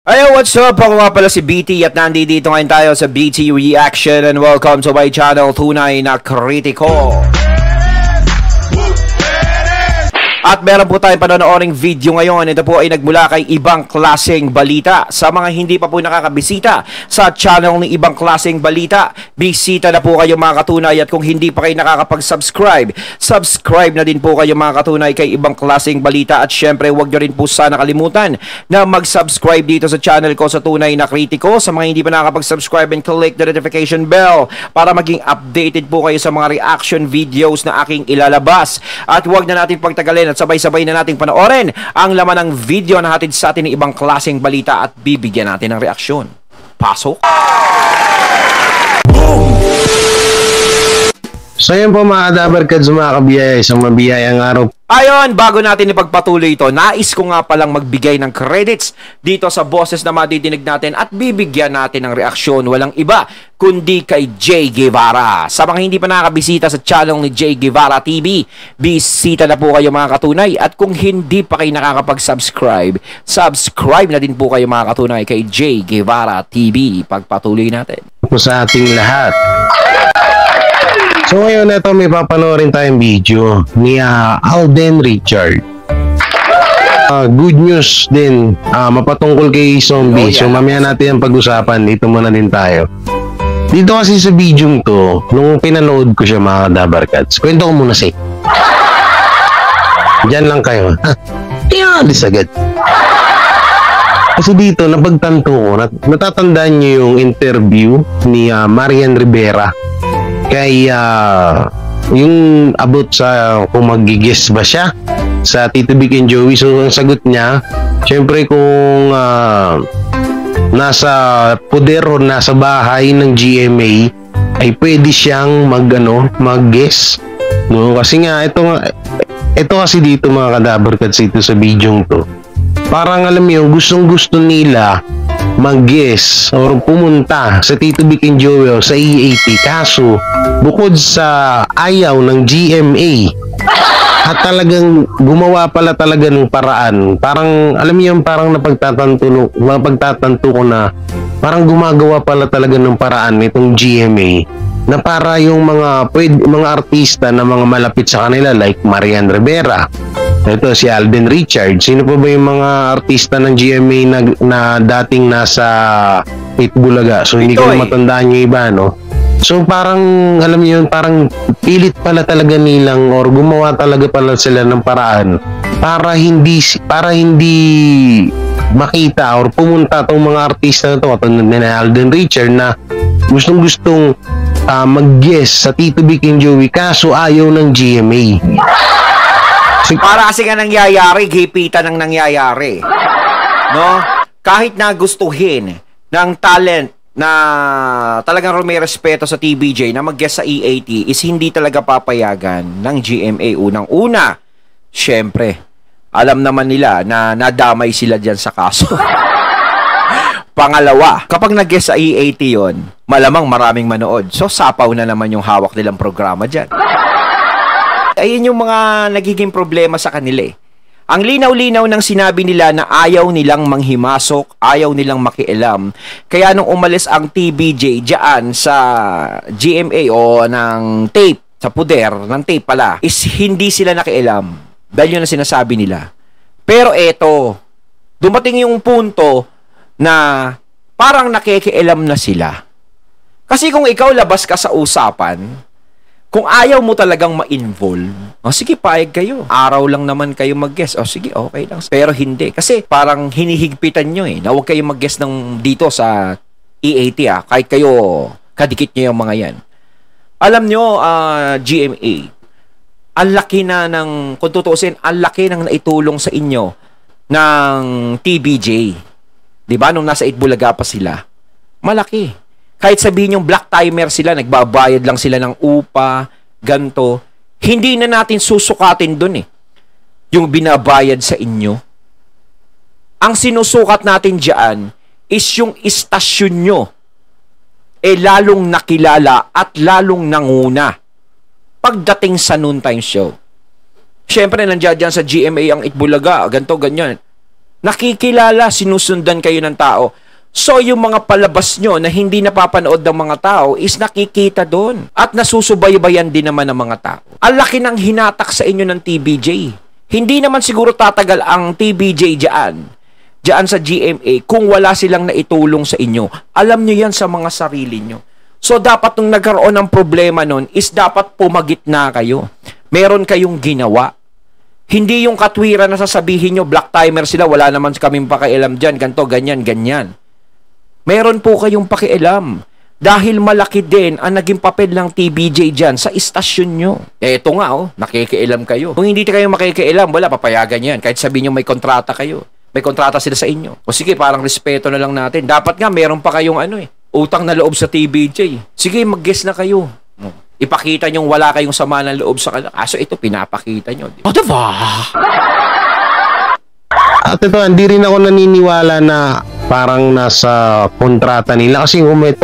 Ayo, what's up? Ako nga pala si BT at nandito ngayon tayo sa BT Reaction and welcome to my channel, Tunay na Kritiko. At meron po tayong panonooring video ngayon. Ito po ay nagmula kay Ibang Klaseng Balita. Sa mga hindi pa po nakakabisita sa channel ni Ibang Klaseng Balita, bisita na po kayo mga katunay. At kung hindi pa kayo nakakapag-subscribe, subscribe na din po kayo mga katunay kay Ibang Klaseng Balita. At syempre, huwag nyo rin po sana kalimutan na mag-subscribe dito sa channel ko sa Tunay na Kritiko. Sa mga hindi pa nakakapag-subscribe, and click the notification bell para maging updated po kayo sa mga reaction videos na aking ilalabas. At huwag na natin pagtagalin at sabay-sabay na nating panoorin ang laman ng video na hatid sa atin ng Ibang Klaseng Balita at bibigyan natin ng reaksyon. Pasok! Boom! So yun po mga Dabarkads, mga kabiyaya, isang mabiyayang araw. Ayon, bago natin ipagpatuloy ito, nais ko nga palang magbigay ng credits dito sa boses na madidinig natin at bibigyan natin ng reaksyon. Walang iba kundi kay Jay Guevara. Sa mga hindi pa nakakabisita sa channel ni Jay Guevara TV, bisita na po kayo mga katunay. At kung hindi pa kayo nakakapag-subscribe, subscribe na din po kayo mga katunay kay Jay Guevara TV. Pagpatuloy natin Po sa ating lahat. So ngayon ito may papanoorin tayong video ni Alden Richard. Good news din, mapatungkol kay zombie. So mamaya natin ang pag-usapan, dito muna din tayo. Dito kasi sa video to, nung pinanood ko siya mga Dabarkads, kwento ko muna si diyan lang kayo. Iyalis agad. Kasi dito napagtanto ko, natatandaan niyo yung interview ni Marian Rivera kay yung about sa kung mag-guess ba siya sa Tito Vic and Joey. So ang sagot niya, syempre kung nasa poder o nasa bahay ng GMA ay pwede siyang mag-guess, no? Kasi nga ito kasi dito mga Kadabarkads, ito sa video to, parang alam mo yung gustong-gusto nila mag-guess or pumunta sa Tito Vic and Joey sa EAT, kaso bukod sa ayaw ng GMA at talagang gumawa pala talaga ng paraan, parang alam mo yung parang napagtatanto ko na parang gumagawa pala talaga ng paraan itong GMA na para yung mga artista na mga malapit sa kanila like Marian Rivera, ito si Alden Richard, sino pa ba yung mga artista ng GMA na dating nasa Pitbulaga, so hindi ko matandaan yung iba, no? So parang alam niyo yun, parang pilit pala talaga nilang or gumawa talaga pala sila ng paraan para hindi makita or pumunta tong mga artista na to, katulad ni Alden Richard na gustong-gustong mag-guess sa Tito Vic and Joey, kaso ayaw ng GMA. Para kasi nga nangyayari, gipitan ng nangyayari, no? Kahit na gustuhin ng talent na talagang may respeto sa TVJ na mag-guest sa EAT is hindi talaga papayagan ng GMA. Unang-una, syempre, alam naman nila na nadamay sila dyan sa kaso. Pangalawa, kapag nag-guest sa EAT yon, malamang maraming manood. So, sapaw na naman yung hawak nilang programa dyan. Ayun yung mga nagiging problema sa kanila eh. Ang linaw-linaw ng sinabi nila na ayaw nilang manghimasok, ayaw nilang makialam. Kaya nung umalis ang TVJ dyan sa GMA o ng tape, sa puder, ng tape pala, is hindi sila nakialam. Dahil yun ang sinasabi nila. Pero eto, dumating yung punto na parang nakikialam na sila. Kasi kung ikaw labas ka sa usapan, kung ayaw mo talagang ma-involve, sige, payag kayo. Araw lang naman kayo mag-guest. Sige, okay lang. Pero hindi. Kasi parang hinihigpitan nyo na huwag kayo mag-guest dito sa EAT kahit kayo kadikit nyo yung mga yan. Alam nyo, GMA, ang laki na ng, kung tutuusin, ang laki ng naitulong sa inyo ng TVJ. Diba? Nung nasa Itbulaga pa sila. Malaki. Kahit sabihin yung black timer sila, nagbabayad lang sila ng upa, ganto, hindi na natin susukatin dun yung binabayad sa inyo. Ang sinusukat natin dyan is yung istasyon nyo lalong nakilala at lalong nanguna pagdating sa noontime show. Siyempre, nandiyan dyan sa GMA ang Itbulaga, ganto, ganyan. Nakikilala, sinusundan kayo ng tao. So, yung mga palabas nyo na hindi napapanood ng mga tao is nakikita doon. At nasusubaybayan din naman ng mga tao. Ang laki ng hinatak sa inyo ng TVJ. Hindi naman siguro tatagal ang TVJ diyan sa GMA kung wala silang naitulong sa inyo. Alam nyo yan sa mga sarili nyo. So, dapat nung nagkaroon ng problema nun is dapat pumagitna kayo. Meron kayong ginawa. Hindi yung katwiran na sasabihin nyo, black timer sila, wala naman kaming pakialam dyan, ganto, ganyan, ganyan. Meron po kayong pakialam. Dahil malaki din ang naging papel ng TVJ dyan sa istasyon nyo. Eto nga, nakikialam kayo. Kung hindi kayo makikialam, wala, papayagan yan. Kahit sabihin nyo may kontrata kayo. May kontrata sila sa inyo. O sige, parang respeto na lang natin. Dapat nga, meron pa kayong utang na loob sa TVJ. Sige, mag-guess na kayo. Ipakita nyo wala kayong sama ng loob sa kanila. Kaso ito, pinapakita nyo. O, diba? At ito, hindi rin ako naniniwala na parang nasa kontrata nila. Kasi kung ito,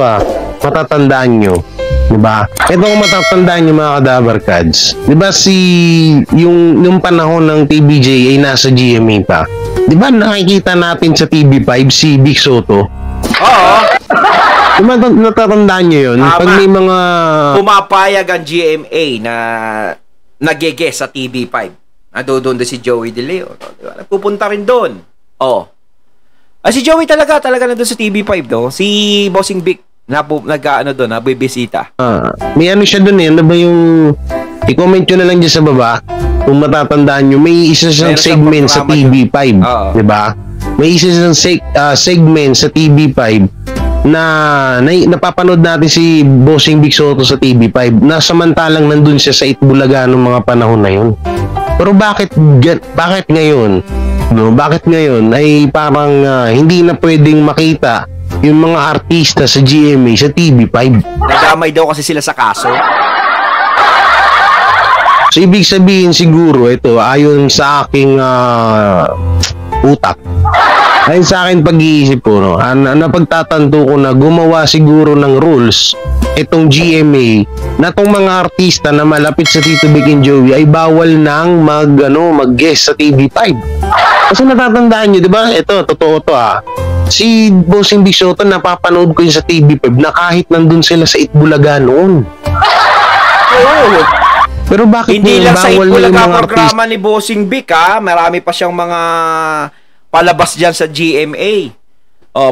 matatandaan nyo. Diba? Ito kung matatandaan nyo mga Kadabarkads. Diba yung panahon ng TVJ ay nasa GMA pa. Diba nakikita natin sa TV5 si Vic Soto? Oo. Diba natatandaan nyo yun? Pag may mga... pumapayag ang GMA na nag-guest sa TV5. Doon si Joey De Leo. Diba? Pupunta rin doon. Si Joey talaga na doon sa TV5 do. Si Bossing Vic nabibisita. May siya doon ano ba yung i-comment nyo na lang dyan sa baba kung matatandaan nyo, may isa siyang segment sa TV5, di ba? May isa siyang segment sa TV5 na napapanood natin si Bossing Vic Soto sa TV5 na samantalang nandun siya sa Itbulaga noong mga panahon na yun. Pero bakit ngayon? No, bakit ngayon ay parang hindi na pwedeng makita yung mga artista sa GMA sa TV5? Nadamay daw kasi sila sa kaso. So, ibig sabihin siguro, ito, ayon sa aking utak, ayon sa akin pag-iisip ko, napagtatanto ko na gumawa siguro ng rules itong GMA na itong mga artista na malapit sa Tito Vic and Joey ay bawal nang mag-guest sa TV5. Kasi natatandaan nyo, di ba? Ito, totoo to si Bossing Vic Soto, napapanood ko yun sa TV5 na kahit nandun sila sa Itbulaga noon. Pero bakit hindi lang sa Itbulaga programa artist... ni Bossing Vic marami pa siyang mga palabas dyan sa GMA.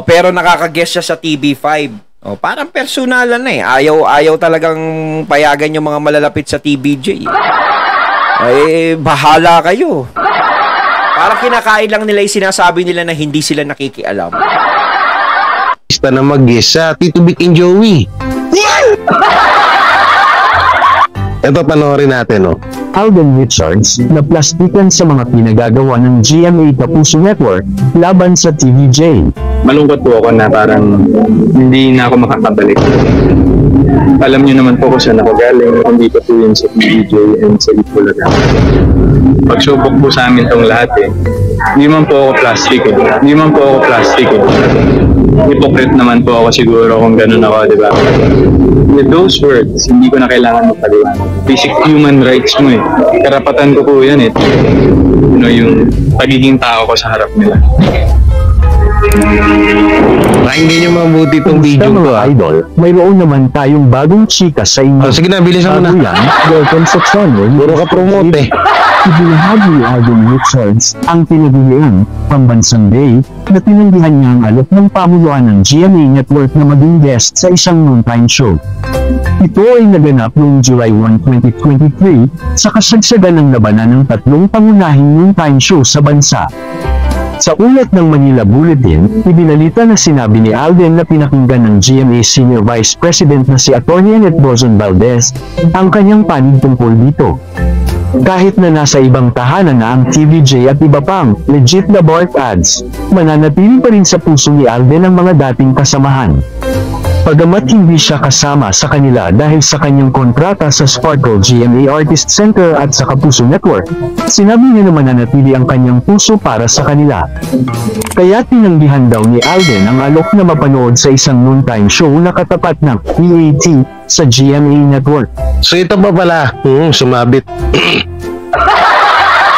Pero nakaka-guest siya sa TV5. Parang personalan na ayaw talagang payagan yung mga malalapit sa TVJ. Bahala kayo. Parang kinakain lang nila yung sinasabi nila na hindi sila nakikialam. Na mag-guest sa Tito Vic and Joey. Ito, panoorin natin, Alden Richards na plastikan sa mga pinagagawa ng GMA Kapuso Network laban sa TVJ. Malungkot po ako na parang hindi na ako makakabalik. Alam niyo naman po kung saan ako galing, hindi ko po yun sa TVJ and sa Itbulaga. Pagsubok po sa amin tong lahat Hindi man po ako plastic Hypocrite naman po ako siguro kung ganun ako, di ba? With those words, hindi ko na kailangan magpaliwanag. Basic human rights mo Karapatan ko po yan yung pagiging tao ko sa harap nila. Pakinggan nyo mabuti itong video ko idol, mayroon naman tayong bagong chika sa inyo. Sige na, bilisan mo na. Welcome sa channel. Puro ka promote Ibinahagi ni Alden Richards ang pinagiliang pambansang day na tinanggihan niya ang alok ng pamuluan ng GMA Network na maging guest sa isang noontime show. Ito ay naganap noong July 1, 2023 sa kasagsagan ng labanan ng tatlong pangunahing noontime show sa bansa. Sa ulat ng Manila Bulletin, ibinalita na sinabi ni Alden na pinakinggan ng GMA Senior Vice President na si Atty. Annette Bozon Valdez ang kanyang panig tungkol dito. Kahit na nasa ibang tahanan na ang TVJ at iba pang legit na bark ads, mananatili pa rin sa puso ni Alden ang mga dating kasamahan. Pagamat hindi siya kasama sa kanila dahil sa kanyang kontrata sa Sparkle GMA Artist Center at sa Kapuso Network, sinabi niya na mananatili ang kanyang puso para sa kanila. Kaya tinanggihan daw ni Alden ang alok na mapanood sa isang noontime show na katapat ng PAT sa GMA Network. So ito pa pala, sumabit.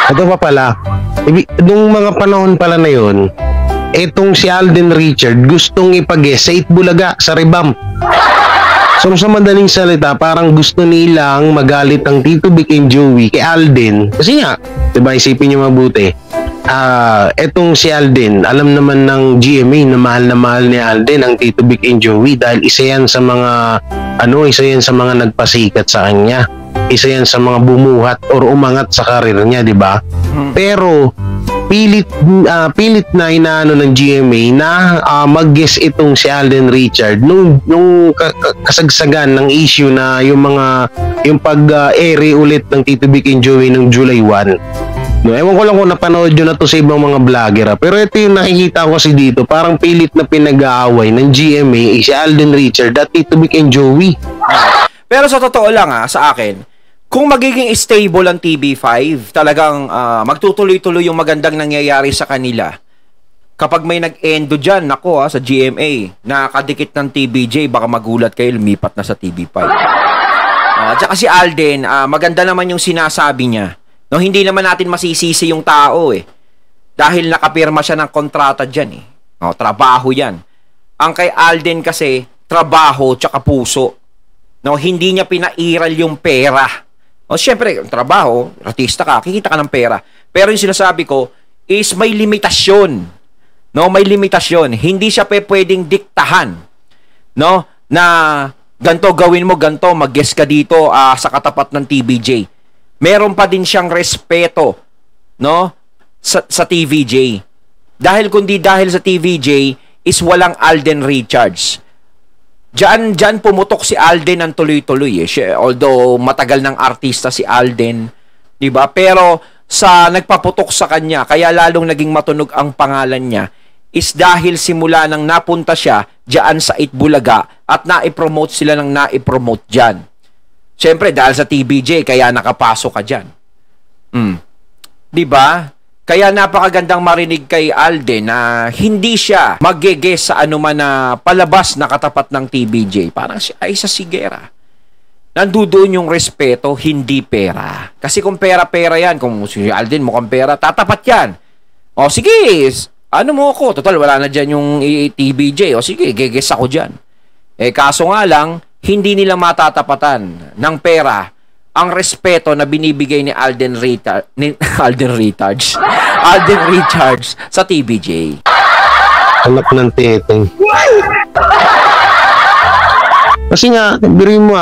Ito pa pala, nung mga panahon pala na yun, etong si Alden Richard gustong ipag-guest sa Itbulaga, sa Revamp. So sa madaling salita, parang gusto nilang magalit ang Tito Vic and Joey kay Alden. Kasi nga, diba, isipin nyo mabuti. Etong si Alden, alam naman ng GMA na mahal ni Alden ang Tito Vic and Joey dahil isa yan sa mga nagpasikat sa kanya. Isa yan sa mga bumuhat or umangat sa karir niya, di ba? Pero pilit na inaano ng GMA na mag-guest itong si Alden Richard nung kasagsagan ng issue na yung pag-airy ulit ng Tito Vic and Joey ng July 1. No, ewan ko lang kung napanood nyo na to sa ibang mga vlogger. Pero ito yung nakikita ko kasi dito, parang pilit na pinag-aaway ng GMA si Alden Richard at Tito Vic and Joey. Pero sa totoo lang sa akin, kung magiging stable ang TV5, talagang magtutuloy-tuloy yung magandang nangyayari sa kanila. Kapag may nag-endo dyan, nako sa GMA, nakadikit ng TVJ, baka magulat kayo, lumipat na sa TV5. Tsaka si Alden, maganda naman yung sinasabi niya. No, hindi naman natin masisisi yung tao dahil nakapirma siya ng kontrata dyan trabaho yan. Ang kay Alden kasi, trabaho tsaka puso. No, hindi niya pinairal yung pera. Siyempre, trabaho, artista ka, kikita ka ng pera. Pero yung sinasabi ko is may limitasyon. No, may limitasyon. Hindi siya pwedeng diktahan. No, na ganto gawin mo, ganto mag-guest ka dito sa katapat ng TVJ. Meron pa din siyang respeto, no, sa TVJ. Dahil dahil sa TVJ is walang Alden Richards. Diyan pumutok si Alden ng tuloy-tuloy although matagal ng artista si Alden, 'di ba? Pero sa nagpaputok sa kanya, kaya lalong naging matunog ang pangalan niya is dahil simula nang napunta siya diyan sa Itbulaga at naipromote sila ng naipromote diyan. Siyempre dahil sa TVJ kaya nakapasok ka diyan. 'Di ba? Kaya napakagandang marinig kay Alden na hindi siya mag-guest sa anuman na palabas na katapat ng TVJ. Parang si Aiza Sigera. Nandoon yung respeto, hindi pera. Kasi kung pera-pera yan, kung si Alden mukhang pera, tatapat yan. Sige, ano mo ako? Total, wala na dyan yung TVJ. Sige, guest ako dyan. Kaso nga lang, hindi nila matatapatan ng pera ang respeto na binibigay ni Alden Richards sa TVJ. Anak ng teteng. Kasi nga, biruin mo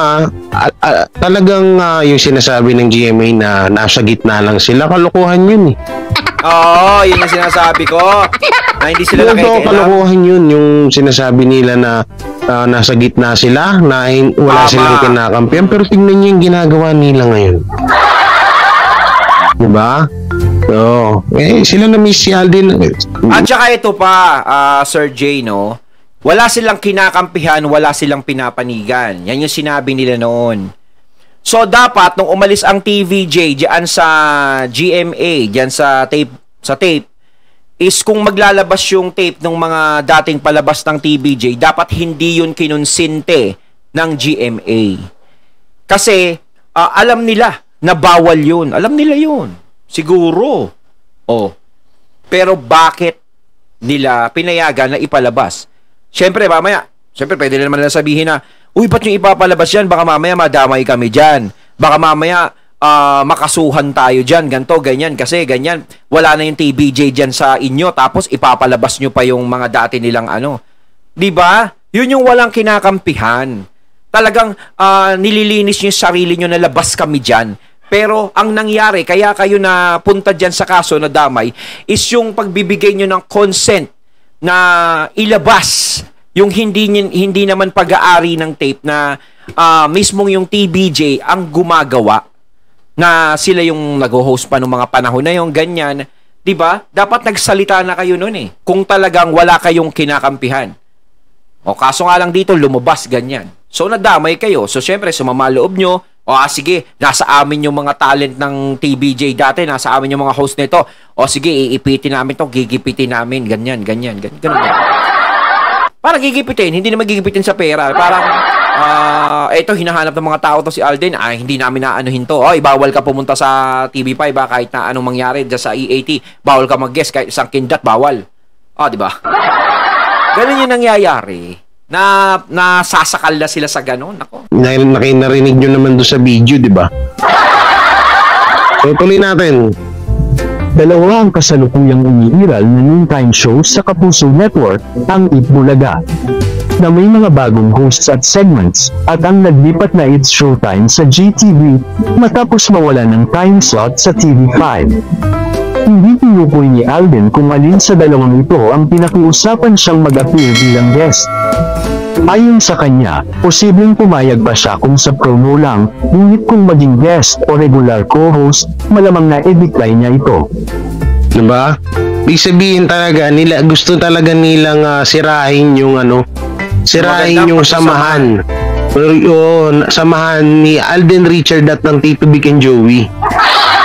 talagang yung sinasabi ng GMA na nasa gitna lang sila, kalokohan yun yun yung sinasabi ko. Na hindi sila nakikialam. Kalokohan yun, yung sinasabi nila na nasa gitna sila, na wala silang kinakampihan, pero tingnan niyo yung ginagawa nila ngayon. Diba? Sila na miss si Alden. At saka ito pa, Sir J, no? Wala silang kinakampihan, wala silang pinapanigan. Yan yung sinabi nila noon. So, dapat, nung umalis ang TVJ diyan sa GMA, diyan sa tape, is kung maglalabas yung tape ng mga dating palabas ng TVJ, dapat hindi yun kinonsinte ng GMA. Kasi, alam nila na bawal yun. Alam nila yun. Siguro. Pero bakit nila pinayagan na ipalabas? Siyempre, pwede naman nila sabihin na, uy, ba't yung ipapalabas yan? Baka mamaya madamay kami dyan. Baka mamaya makasuhan tayo dyan, ganto, ganyan, kasi ganyan, wala na yung TVJ dyan sa inyo, tapos ipapalabas nyo pa yung mga dati nilang diba? Yun yung walang kinakampihan. Talagang nililinis nyo yung sarili nyo na labas kami dyan. Pero ang nangyari, kaya kayo na punta dyan sa kaso na damay, is yung pagbibigay nyo ng consent na ilabas yung hindi naman pag-aari ng tape na mismong yung TVJ ang gumagawa, na sila yung nag-host pa ng mga panahon na yung ganyan, 'di ba? Dapat nagsalita na kayo noon kung talagang wala kayong kinakampihan. Kaso nga lang dito lumabas ganyan. So nadamay kayo. So syempre sumama loob nyo. Sige, nasa amin yung mga talent ng TVJ dati, nasa amin yung mga host nito. Sige, iipitin namin 'to, gigipitin namin, ganyan. Parang gigipitin, hindi naman gigipitin sa pera. Parang Ito, hinahanap ng mga tao to si Alden. Hindi namin naanuhin to. Bawal ka pumunta sa TV5 kahit na anong mangyari dyan sa EAT. Bawal ka mag-guest kahit isang kindat, bawal. Di ba? Ganun yung nangyayari. Nasasakal na sila sa ganun. Ako. Narinig nyo naman doon sa video, di ba? So, tuloy natin. Dalawa ang kasalukuyang umiiral na noontime show sa Kapuso Network, ang Eat Bulaga, na may mga bagong hosts at segments, at ang naglipat na It's Showtime sa GTV, matapos mawala ng time slot sa TV5. Hindi tinukoy ni Alden kung alin sa dalawang ito ang pinakiusapan siyang mag-appear bilang guest. Ayon sa kanya, posibleng pumayag pa siya kung sa promo lang, ngunit kung maging guest o regular co-host, malamang na i-decline niya ito. Diba? Ibig sabihin talaga, gusto talaga nilang sirahin yung sirahin yung samahan. Samahan ni Alden Richard at ng Tito Vic and Joey.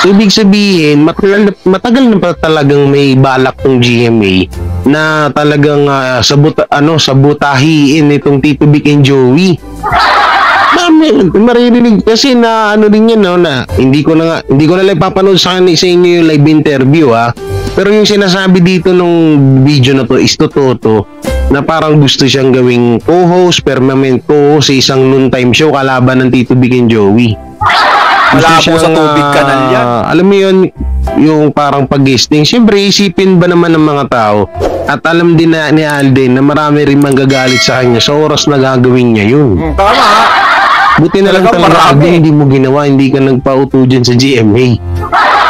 So, ibig sabihin, matagal na pa talagang may balak ng GMA na talagang sabutahiin itong Tito Vic and Joey. Maririnig kasi na din yan, na hindi ko na lang papanood sa inyo yung live interview, pero yung sinasabi dito nung video na to is totoo na parang gusto siyang gawing co-host, permanent co-host sa isang noontime show kalaban ng Tito Vic and Joey. Wala po sa tubig kanal yan. Alam mo yun, yung parang pag-guesting. Siyempre, isipin ba naman ng mga tao at alam din na ni Alden na marami rin manggagalit sa kanya sa oras na gagawin niya yun. Tama. Buti na lang talaga Alden, hindi mo ginawa, hindi ka nagpauto dyan sa GMA.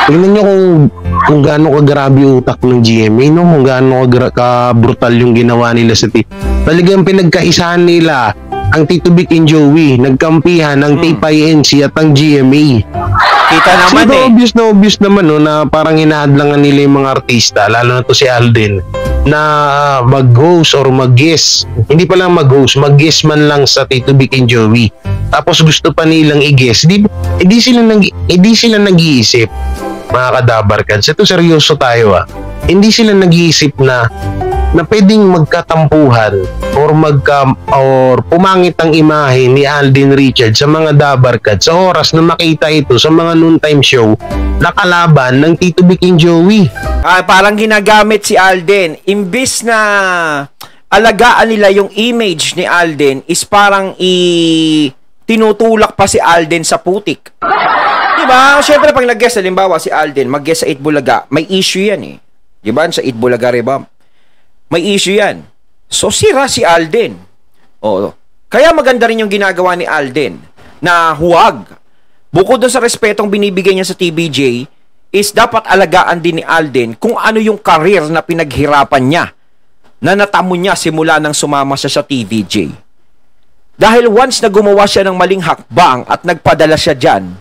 Tingnan nyo kung gaano kagrabe utak ng GMA, no? Kung gaano ka-brutal yung ginawa nila sa talagang pinagkaisahan nila ang Tito Vic and Joey, nagkampihan ng TPINC at ang GMA. Kita naman obvious naman na parang hinahadlangan nila yung mga artista, lalo na to si Alden, na mag-host or mag-guest. Hindi pa lang mag-host, mag-guest man lang sa Tito Vic and Joey. Tapos gusto pa nilang i-guest. Hindi sila nag-iisip, mga kadabarkads. Ito seryoso tayo Hindi sila nag-iisip na pwedeng magkatampuhan or pumangit ang imahe ni Alden Richard sa mga dabarkad sa oras na makita ito sa mga noontime show na kalaban ng Tito Vic and Joey. Parang ginagamit si Alden. Imbis na alagaan nila yung image ni Alden is parang tinutulak pa si Alden sa putik. Diba? Siyempre pag nag-guest, halimbawa si Alden, mag-guest sa Eat Bulaga, may issue yan Diba? Sa Eat Bulaga Revamp. May issue yan. So, sira si Alden. Kaya maganda rin yung ginagawa ni Alden na huwag. Bukod doon sa respetong binibigay niya sa TVJ, is dapat alagaan din ni Alden kung ano yung career na pinaghirapan niya na natamo niya simula nang sumama siya sa TVJ. Dahil once na gumawa siya ng maling hakbang at nagpadala siya dyan,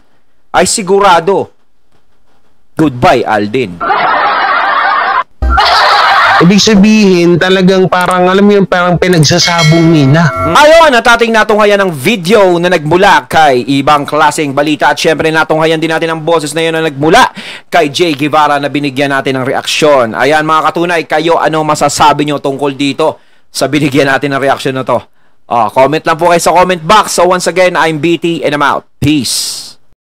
ay sigurado, goodbye Alden. Ibig sabihin, talagang parang, alam mo yun, parang pinagsasabong nila. Ayun, natating natunghayan ng video na nagmula kay ibang klaseng balita at syempre natunghayan din natin ang boses na yun na nagmula kay Jay Guevara na binigyan natin ng reaksyon. Ayan mga katunay, kayo ano masasabi nyo tungkol dito sa binigyan natin ng reaksyon na to? Comment lang po kayo sa comment box. So once again, I'm BT and I'm out. Peace.